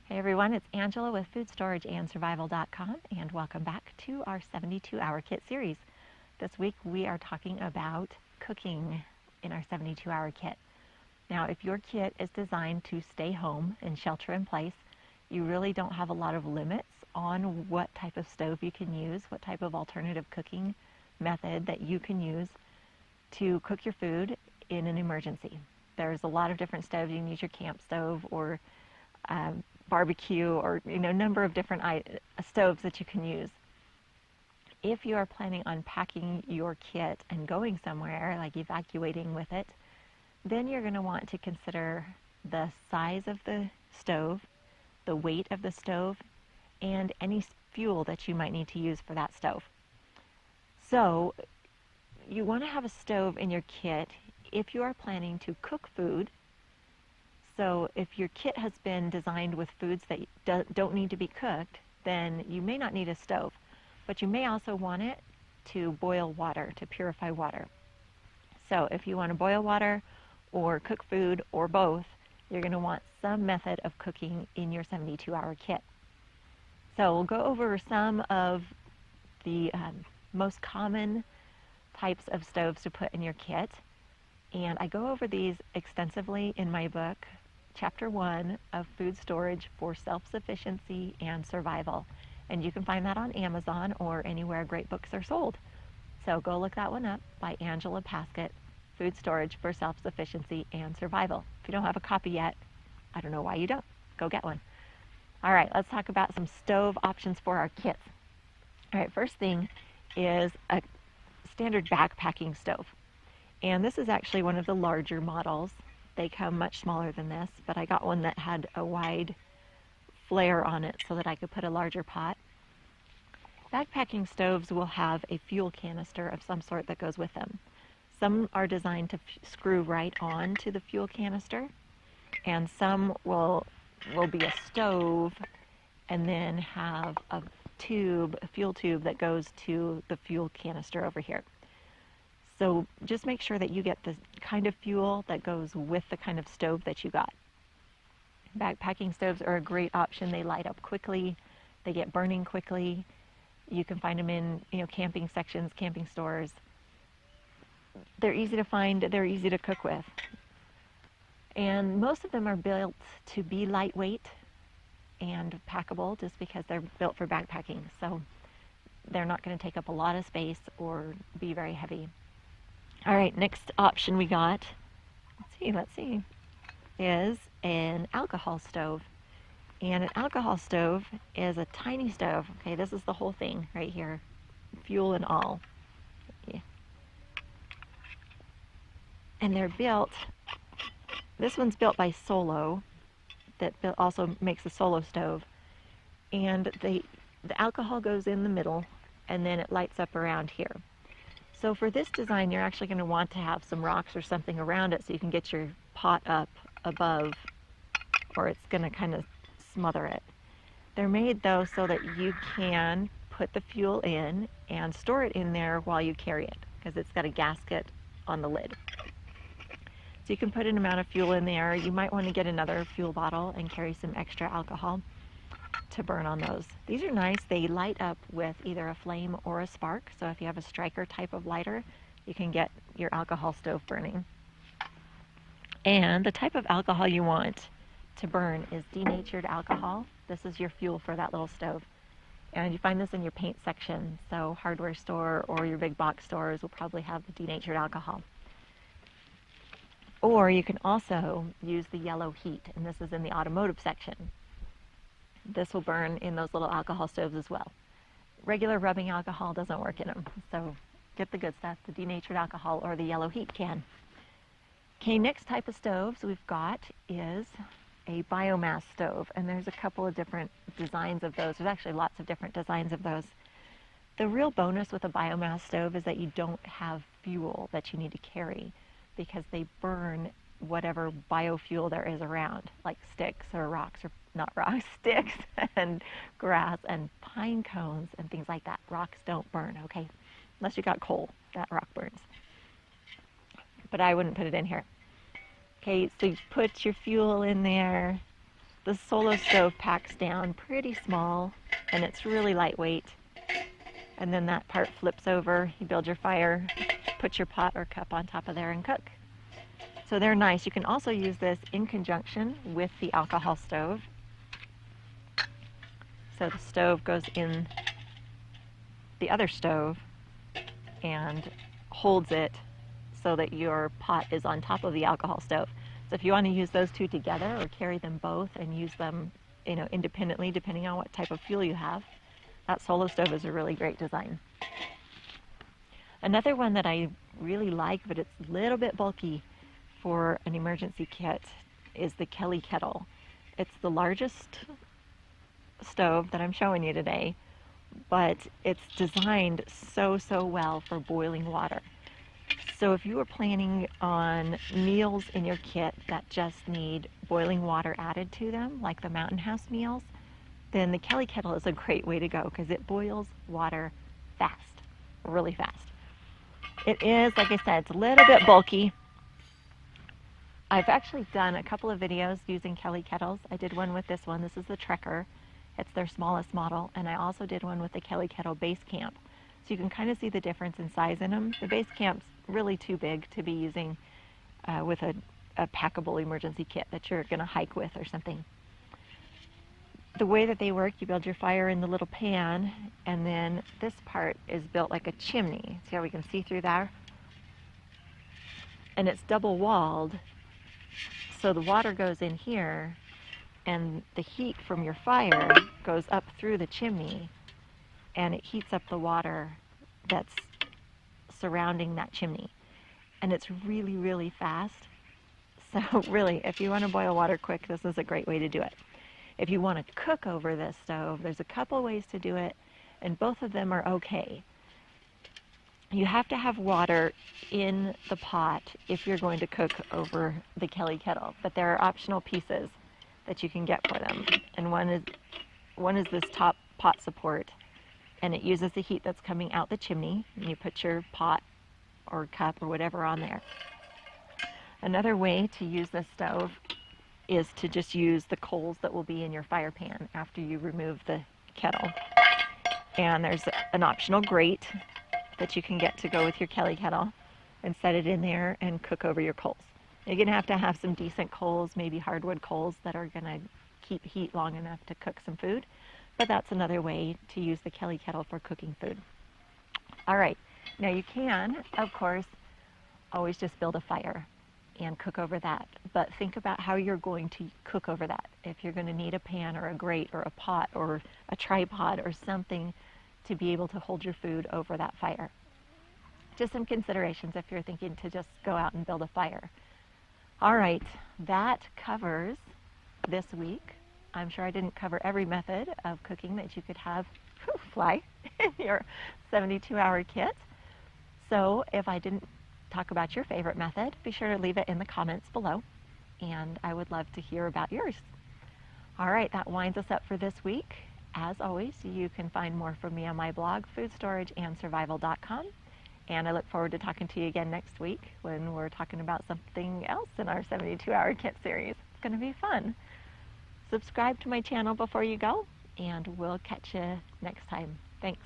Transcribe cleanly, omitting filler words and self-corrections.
Hey everyone, it's Angela with FoodStorageAndSurvival.com and welcome back to our 72-hour kit series. This week we are talking about cooking in our 72-hour kit. Now, if your kit is designed to stay home and shelter in place, you really don't have a lot of limits on what type of stove you can use, what type of alternative cooking method that you can use to cook your food in an emergency. There's a lot of different stoves. You can use your camp stove or barbecue or a number of different stoves that you can use. If you are planning on packing your kit and going somewhere, like evacuating with it, then you're going to want to consider the size of the stove, the weight of the stove, and any fuel that you might need to use for that stove. So you want to have a stove in your kit if you are planning to cook food. So if your kit has been designed with foods that don't need to be cooked, then you may not need a stove. But you may also want it to boil water, to purify water. So if you want to boil water or cook food or both, you're going to want some method of cooking in your 72-hour kit. So we'll go over some of the most common types of stoves to put in your kit. And I go over these extensively in my book, Chapter 1 of Food Storage for Self-Sufficiency and Survival. And you can find that on Amazon or anywhere great books are sold. So go look that one up by Angela Paskett, Food Storage for Self-Sufficiency and Survival. If you don't have a copy yet, I don't know why you don't. Go get one. All right, let's talk about some stove options for our kits. All right, first thing is a standard backpacking stove. And this is actually one of the larger models. They come much smaller than this, but I got one that had a wide flare on it so that I could put a larger pot. Backpacking stoves will have a fuel canister of some sort that goes with them. Some are designed to screw right on to the fuel canister, and some will be a stove and then have a fuel tube that goes to the fuel canister over here. So just make sure that you get the kind of fuel that goes with the kind of stove that you got. Backpacking stoves are a great option. They light up quickly. They get burning quickly. You can find them in camping sections, camping stores. They're easy to find. They're easy to cook with. And most of them are built to be lightweight and packable just because they're built for backpacking. So they're not going to take up a lot of space or be very heavy. All right, next option we got, let's see, is an alcohol stove. And an alcohol stove is a tiny stove. Okay, this is the whole thing right here, fuel and all. Yeah. And they're built, this one's built by Solo, that also makes a Solo stove. And the alcohol goes in the middle, and then it lights up around here. So for this design, you're actually going to want to have some rocks or something around it so you can get your pot up above, or it's going to kind of smother it. They're made, though, so that you can put the fuel in and store it in there while you carry it, because it's got a gasket on the lid. So you can put an amount of fuel in there. You might want to get another fuel bottle and carry some extra alcohol to burn on those. These are nice. They light up with either a flame or a spark. So if you have a striker type of lighter, you can get your alcohol stove burning. And the type of alcohol you want to burn is denatured alcohol. This is your fuel for that little stove. And you find this in your paint section. So hardware store or your big box stores will probably have the denatured alcohol. Or you can also use the yellow heat, and this is in the automotive section. This will burn in those little alcohol stoves as well. Regular rubbing alcohol doesn't work in them, so get the good stuff, the denatured alcohol or the yellow heat can. Okay, next type of stoves we've got is a biomass stove, and there's a couple of different designs of those. There's actually lots of different designs of those. The real bonus with a biomass stove is that you don't have fuel that you need to carry, because they burn whatever biofuel there is around, like sticks or rocks, or not rocks, sticks and grass and pine cones and things like that. Rocks don't burn, okay? Unless you got coal, that rock burns. But I wouldn't put it in here. Okay, so you put your fuel in there, The Solo Stove packs down pretty small, and it's really lightweight. And then that part flips over, you build your fire, put your pot or cup on top of there and cook. So they're nice. You can also use this in conjunction with the alcohol stove. So the stove goes in the other stove and holds it so that your pot is on top of the alcohol stove. So if you want to use those two together or carry them both and use them, independently depending on what type of fuel you have, that Solo Stove is a really great design. Another one that I really like, but it's a little bit bulky for an emergency kit, is the Kettle. It's the largest stove that I'm showing you today, but it's designed so well for boiling water. So if you are planning on meals in your kit that just need boiling water added to them, like the Mountain House meals, then the Kettle is a great way to go because it boils water fast, really fast. It is, like I said, it's a little bit bulky. I've actually done a couple of videos using Kettles. I did one with this one. This is the Trekker. It's their smallest model. And I also did one with the Kettle Base Camp. So you can kind of see the difference in size in them. The Base Camp's really too big to be using with a packable emergency kit that you're going to hike with or something. The way that they work, you build your fire in the little pan, and then this part is built like a chimney. See how we can see through there? And it's double walled, so the water goes in here, and the heat from your fire goes up through the chimney, and it heats up the water that's surrounding that chimney. And it's really fast. So really, if you want to boil water quick, this is a great way to do it. If you want to cook over this stove, there's a couple ways to do it, and both of them are okay. You have to have water in the pot if you're going to cook over the Kettle, but there are optional pieces that you can get for them. And one is this top pot support, and it uses the heat that's coming out the chimney, and you put your pot or cup or whatever on there. Another way to use this stove is to just use the coals that will be in your fire pan after you remove the kettle. And there's an optional grate that you can get to go with your Kettle and set it in there and cook over your coals. You're going to have some decent coals, maybe hardwood coals that are going to keep heat long enough to cook some food, but that's another way to use the Kettle for cooking food. All right, now you can, of course, always just build a fire and cook over that, but think about how you're going to cook over that. If you're going to need a pan or a grate or a pot or a tripod or something to be able to hold your food over that fire. Just some considerations if you're thinking to just go out and build a fire. All right, that covers this week. I'm sure I didn't cover every method of cooking that you could have fly in your 72-hour kit. So if I didn't talk about your favorite method, be sure to leave it in the comments below, and I would love to hear about yours. All right, that winds us up for this week. As always, you can find more from me on my blog, foodstorageandsurvival.com, and I look forward to talking to you again next week when we're talking about something else in our 72-hour kit series. It's going to be fun. Subscribe to my channel before you go, and we'll catch you next time. Thanks.